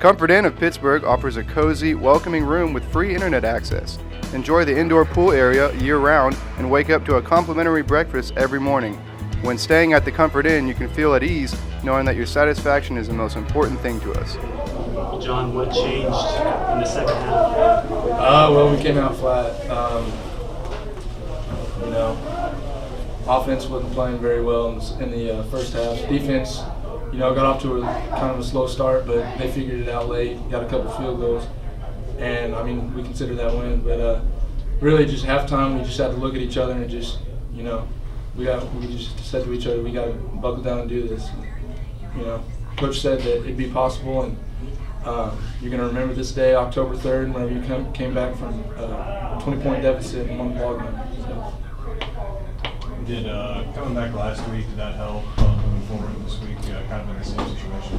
Comfort Inn of Pittsburgh offers a cozy, welcoming room with free internet access. Enjoy the indoor pool area year-round and wake up to a complimentary breakfast every morning. When staying at the Comfort Inn, you can feel at ease knowing that your satisfaction is the most important thing to us. John, what changed in the second half? Well, we came out flat. Offense wasn't playing very well in the first half. Defense, got off to a kind of a slow start, but they figured it out late, got a couple field goals. And, we consider that win. But really just halftime, we just had to look at each other and just, we just said to each other, we got to buckle down and do this. Coach said that it'd be possible, and you're going to remember this day, October 3rd, whenever you came back from a 20-point deficit and won the ball game. So. Did coming back last week, did that help moving forward this week, kind of in the same situation?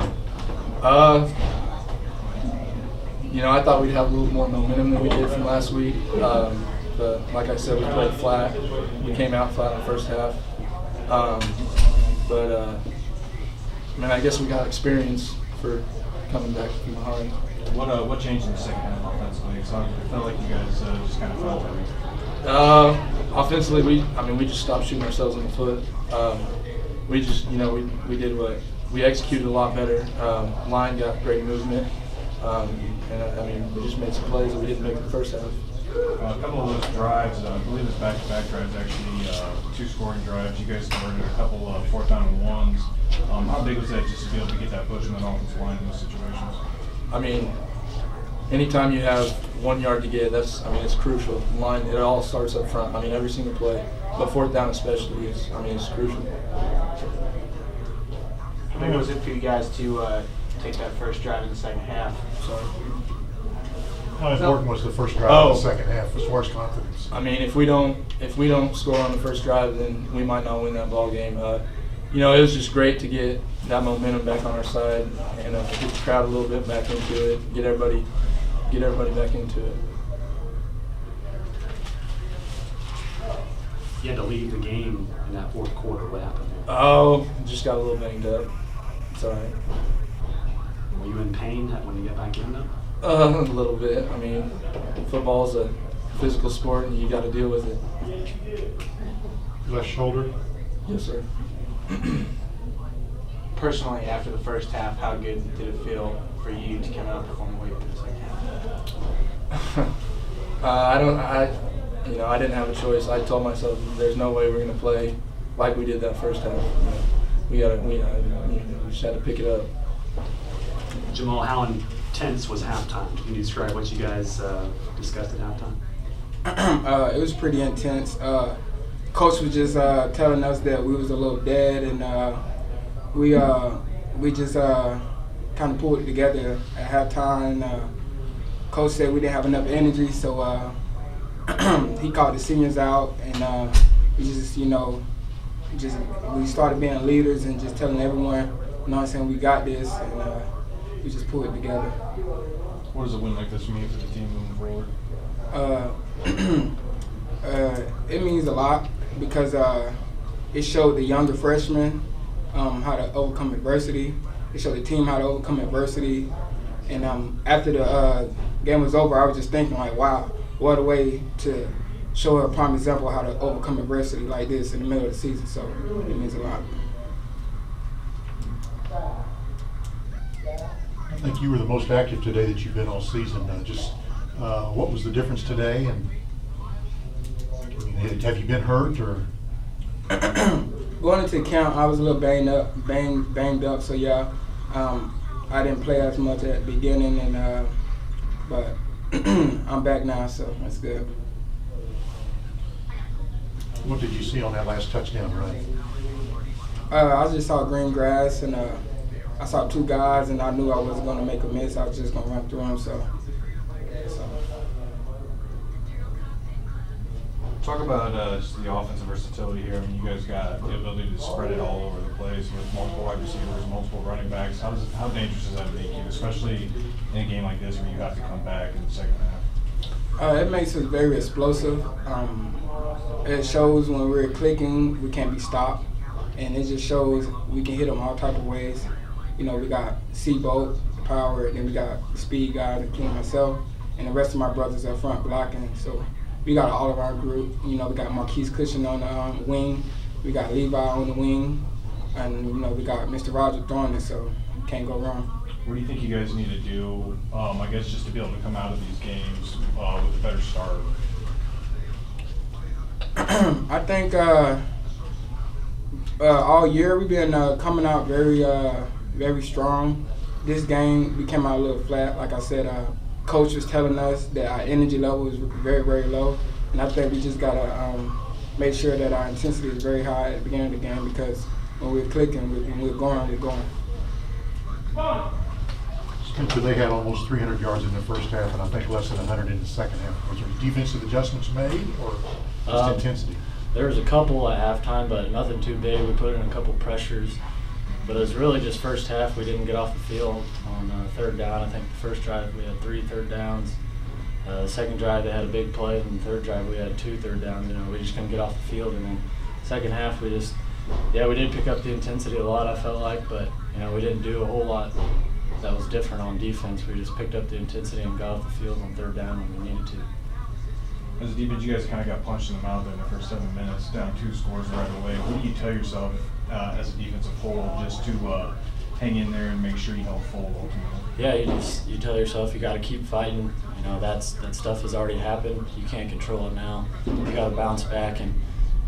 I thought we'd have a little more momentum than we did from last week. But like I said, we played flat. We came out flat in the first half. I guess we got experience for coming back from behind. What changed in the second half offensively? Because I felt like you guys just kind of felt that. Offensively, we just stopped shooting ourselves in the foot. We just, we executed a lot better. Line got great movement. We just made some plays that we didn't make in the first half. A couple of those drives, I believe it's back-to-back drives, actually, 2 scoring drives. You guys converted a couple of 4th down and 1s. How big was that just to be able to get that push in that offensive line in those situations? Anytime you have 1 yard to get, it's crucial. Line, it all starts up front. Every single play, but 4th down especially is, it's crucial. How big was it for you guys to take that first drive in the second half? Sorry. How important was the first drive in the second half as far as confidence? If we don't score on the first drive, then we might not win that ball game. It was just great to get that momentum back on our side and get the crowd a little bit back into it, get everybody back into it. You had to leave the game in that fourth quarter. What happened? Just got a little banged up. It's all right. Were you in pain when you get back in though? A little bit. Football's a physical sport and you got to deal with it. Left shoulder? Yes, sir. Personally, after the first half, how good did it feel for you to come out and perform the way you did in the second half? I didn't have a choice. I told myself there's no way we're going to play like we did that first half. We just had to pick it up. Jamal, how intense was halftime? Can you describe what you guys discussed at halftime? It was pretty intense. Coach was just telling us that we was a little dead, and we just kind of pulled it together at halftime. Coach said we didn't have enough energy, so he called the seniors out, and we started being leaders and just telling everyone, we got this, and we just pulled it together. What does a win like this mean for the team moving forward? It means a lot because it showed the younger freshmen how to overcome adversity. It showed the team how to overcome adversity. And after the game was over, I was just thinking, wow, what a way to show a prime example of how to overcome adversity like this in the middle of the season. So it means a lot. I think you were the most active today that you've been all season. What was the difference today? And have you been hurt or? Going into camp, I was a little banged up. So yeah, I didn't play as much at the beginning, and but I'm back now, so that's good. What did you see on that last touchdown run? I just saw green grass, and I saw 2 guys, and I knew I wasn't going to make a miss. I was just going to run through them. So. Talk about just the offensive versatility here. You guys got the ability to spread it all over the place with multiple wide receivers, multiple running backs. How dangerous does that make you, especially in a game like this where you have to come back in the second half? It makes us very explosive. It shows when we're clicking, we can't be stopped. And it just shows we can hit them all type of ways. We got Seabolt, power, and then we got the speed guys, including myself, and the rest of my brothers up front blocking. So we got an all-around group. You know, we got Marquise Cushion on the wing, we got Levi on the wing, and you know we got Mr. Roger throwing it, so can't go wrong. What do you think you guys need to do, I guess, just to be able to come out of these games with a better start? I think all year we've been coming out very strong. This game we came out a little flat. Like I said, coach was telling us that our energy level is very, very low, and I think we just gotta make sure that our intensity is very high at the beginning of the game, because when we're clicking and we're going, we're going. Spencer, they had almost 300 yards in the first half, and I think less than 100 in the second half. Was there defensive adjustments made, or just intensity? There was a couple at halftime, but nothing too big. We put in a couple pressures, but it was really just first half. We didn't get off the field on third down. I think the first drive we had 3 third downs. The second drive they had a big play, and the third drive we had 2 third downs. You know, we just couldn't get off the field, and then second half we did pick up the intensity a lot. I felt like, but you know we didn't do a whole lot that was different on defense. We just picked up the intensity and got off the field on third down when we needed to. As a defense, you guys kind of got punched in the mouth in the first 7 minutes, down 2 scores right away. What do you tell yourself as a defensive whole just to hang in there and make sure you don't fold ultimately? Yeah, you tell yourself you got to keep fighting. You know that stuff has already happened. You can't control it now. You got to bounce back and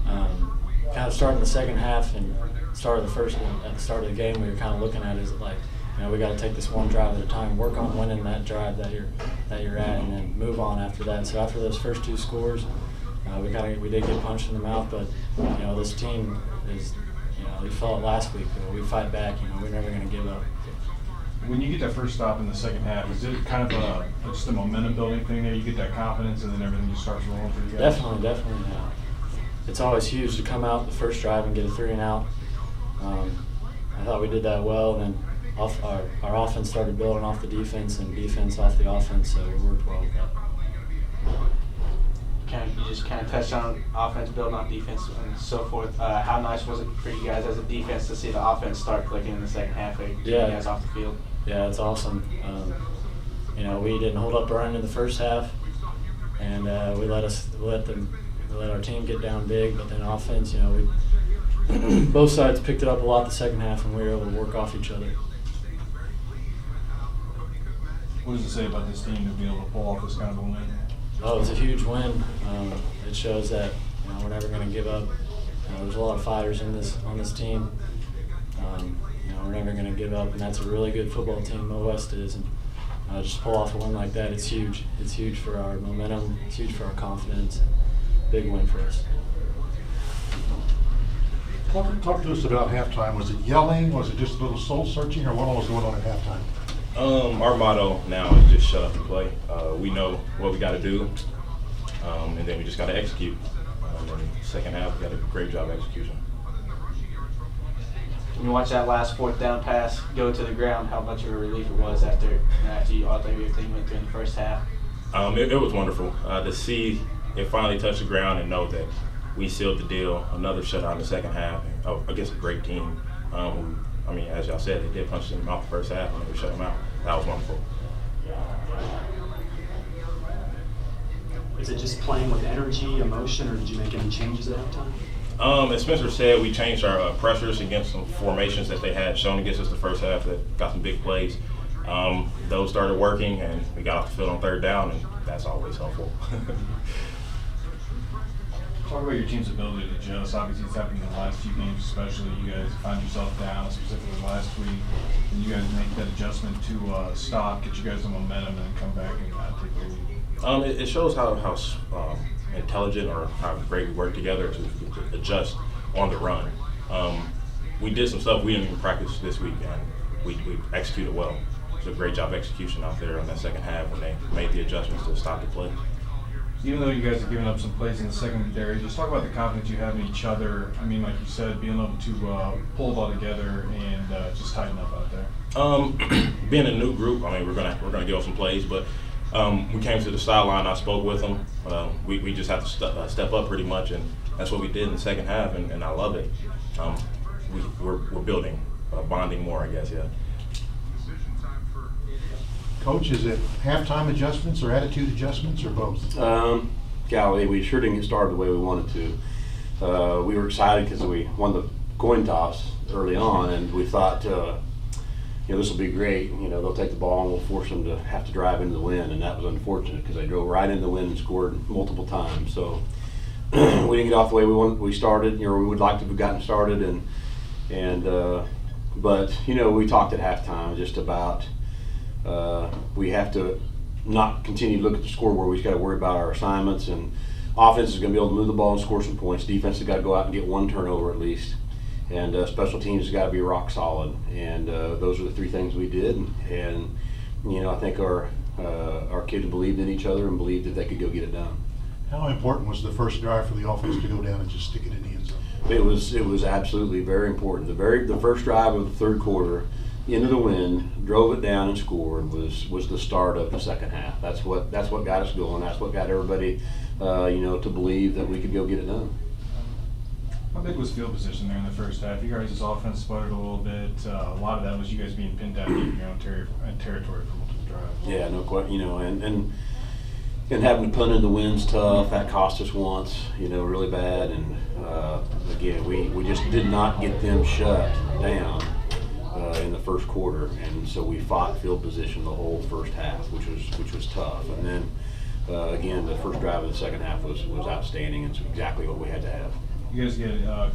kind of start in the second half and at the start of the game. We were kind of looking at it as like, you know, we got to take this one drive at a time, work on winning that drive that you're at, and then move on after that. So after those first 2 scores, we did get punched in the mouth, but you know this team is, you know, we felt it last week. We fight back. You know, we're never going to give up. When you get that first stop in the second half, is it kind of just a momentum building thing there? You get that confidence, and then everything just starts rolling for you guys. Definitely. Yeah. It's always huge to come out the first drive and get a 3 and out. I thought we did that well, and then our offense started building off the defense and defense off the offense, so we worked well with that. You just kind of touched on offense building on defense and so forth. How nice was it for you guys as a defense to see the offense start clicking in the second half and get you guys off the field? Yeah, it's awesome. You know, we didn't hold up our end in the first half, and we let our team get down big. But then offense, you know, we both sides picked it up a lot the second half, and we were able to work off each other. What does it say about this team to be able to pull off this kind of a win? Oh, it's a huge win. It shows that, you know, we're never going to give up. You know, there's a lot of fighters on this team. You know, we're never going to give up, and that's a really good football team. Mo West is, and just pull off a win like that, it's huge. It's huge for our momentum. It's huge for our confidence. Big win for us. Talk to us about halftime. Was it yelling? Was it just a little soul searching, or what all was going on at halftime? Our motto now is just shut up and play. We know what we got to do, and then we just got to execute. And then second half, we got a great job execution. When you watch that last 4th down pass go to the ground, how much of a relief it was after you all everything went through in the first half? It was wonderful to see it finally touch the ground and know that we sealed the deal. Another shutout in the second half against a great team. I mean, as y'all said, they did punch them out the first half and we shut them out. That was wonderful. Is it just playing with energy, emotion, or did you make any changes at halftime? As Spencer said, we changed our pressures against some formations that they had shown against us the first half that got some big plays. Those started working, and we got off the field on third down, and that's always helpful. Talk about your team's ability to adjust. Obviously, it's happened in the last few games, especially. You guys found yourself down, specifically last week, and you guys make that adjustment to stop, get you guys the momentum, and then come back and take the lead. It shows how intelligent or how great we work together to adjust on the run. We did some stuff we didn't even practice this week, and we executed well. It was a great job execution out there in that second half when they made the adjustments to stop the play. Even though you guys have given up some plays in the secondary, just talk about the confidence you have in each other. I mean, like you said, being able to pull it all together and just tighten up out there. Being a new group, I mean, we're gonna give up some plays, but we came to the sideline. I spoke with them. We just have to step up pretty much, and that's what we did in the second half, and I love it. We're building, bonding more, I guess. Yeah. Coach, is it halftime adjustments or attitude adjustments or both? Golly, we sure didn't get started the way we wanted to. We were excited because we won the coin toss early on, and we thought, this will be great. They'll take the ball and we'll force them to have to drive into the wind, and that was unfortunate because they drove right into the wind and scored multiple times. So we didn't get off the way we started. We would like to have gotten started, but we talked at halftime just about we have to not continue to look at the scoreboard. We just got to worry about our assignments, and offense is going to be able to move the ball and score some points. Defense has got to go out and get one turnover at least, and special teams has got to be rock solid. And those are the three things we did. And I think our kids believed in each other and believed that they could go get it done. How important was the first drive for the offense to go down and just stick it in the end zone? It was absolutely very important. The first drive of the third quarter, into the wind, drove it down and scored, was the start of the second half. That's what got us going. That's what got everybody to believe that we could go get it done. How big was field position there in the first half? You guys' offense sputtered a little bit. A lot of that was you guys being pinned down deep in your own territory for multiple drives. Yeah, no question. And having to punt in the wind's tough. That cost us once, really bad. And again, we just did not get them shut down in the first quarter, and so we fought field position the whole first half, which was tough. And then again, the first drive of the second half was outstanding, and it's exactly what we had to have. You guys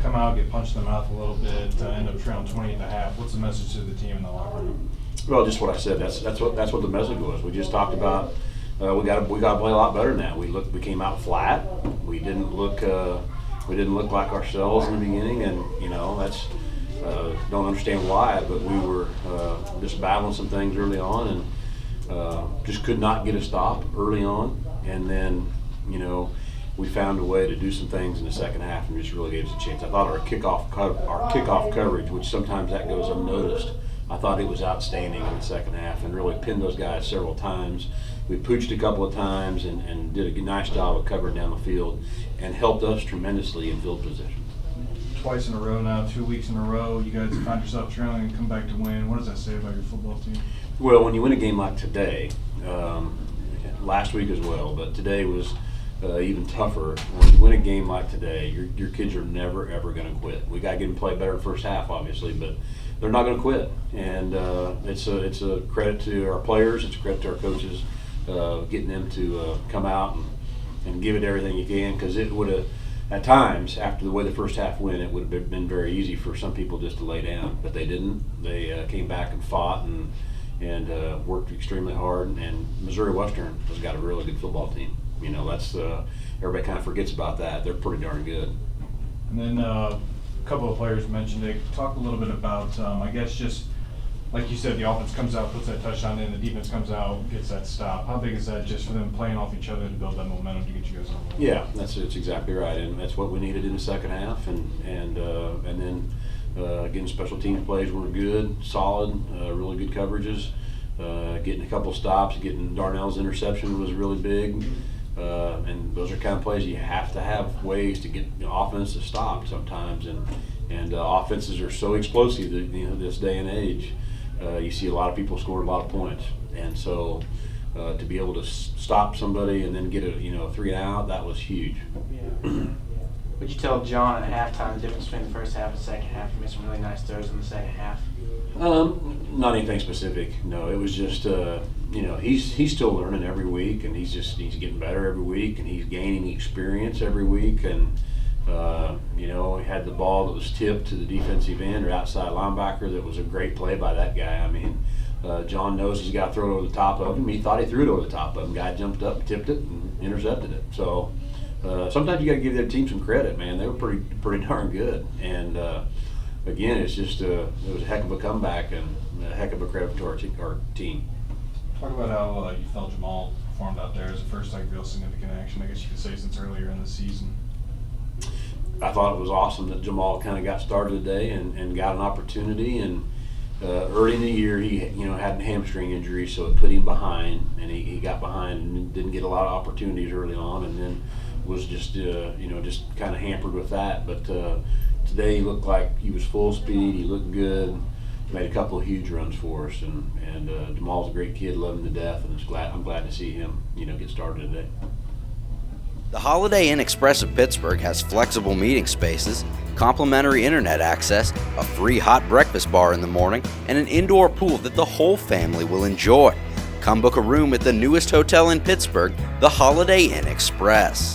come out, get punched in the mouth a little bit, end up trailing 20 at the half. What's the message to the team in the locker room? Well, just what I said. That's what the message was. We just talked about we got to play a lot better than that. We came out flat. We didn't look like ourselves in the beginning, and that's don't understand why, but we were just battling some things early on, and just could not get a stop early on, and then we found a way to do some things in the second half and just really gave us a chance. I thought our kickoff coverage, which sometimes that goes unnoticed, I thought it was outstanding in the second half and really pinned those guys several times. We pooched a couple of times and did a nice job of covering down the field and helped us tremendously in field position. Twice in a row now, 2 weeks in a row, you guys find yourself trailing and come back to win. What does that say about your football team? Well, when you win a game like today, last week as well, but today was even tougher. When you win a game like today, your kids are never ever going to quit. We got to get them to play better in the first half, obviously, but they're not going to quit. And it's a credit to our players. It's a credit to our coaches, getting them to come out and give it everything you can, because it would have, at times, after the way the first half went, it would have been very easy for some people just to lay down, but they didn't. They came back and fought and worked extremely hard. And Missouri Western has got a really good football team. That's everybody kind of forgets about that. They're pretty darn good. And then a couple of players mentioned it. Talk a little bit about, I guess, just like you said, the offense comes out, puts that touchdown in, the defense comes out, gets that stop. How big is that just for them playing off each other to build that momentum to get you guys on? Yeah, that's exactly right, and that's what we needed in the second half, and then again, special teams plays were good, solid, really good coverages. Getting a couple stops, getting Darnell's interception was really big, and those are kind of plays you have to have ways to get the offense to stop sometimes, and offenses are so explosive that, this day and age. You see a lot of people scoring a lot of points, and so to be able to stop somebody and then get a 3 and out, that was huge. Would you tell John at halftime the difference between the first half and the second half? You made some really nice throws in the second half. Not anything specific. No, it was just he's still learning every week, and he's getting better every week, and he's gaining experience every week, and he had the ball that was tipped to the defensive end or outside linebacker. That was a great play by that guy. I mean, John knows he's got to throw it over the top of him. He thought he threw it over the top of him. Guy jumped up, tipped it, and intercepted it. So sometimes you got to give their team some credit, man. They were pretty darn good. And again, it's just it was a heck of a comeback and a heck of a credit to our team. Talk about how you felt Jamal performed out there as the first real significant action, I guess you could say, since earlier in the season. I thought it was awesome that Jamal kind of got started today and got an opportunity. And early in the year, he had a hamstring injury, so it put him behind, and he got behind and didn't get a lot of opportunities early on, and then was just just kind of hampered with that. But today he looked like he was full speed. He looked good. made a couple of huge runs for us, and Jamal's a great kid, love him to death, and I'm glad to see him, get started today. The Holiday Inn Express of Pittsburgh has flexible meeting spaces, complimentary internet access, a free hot breakfast bar in the morning, and an indoor pool that the whole family will enjoy. Come book a room at the newest hotel in Pittsburgh, the Holiday Inn Express.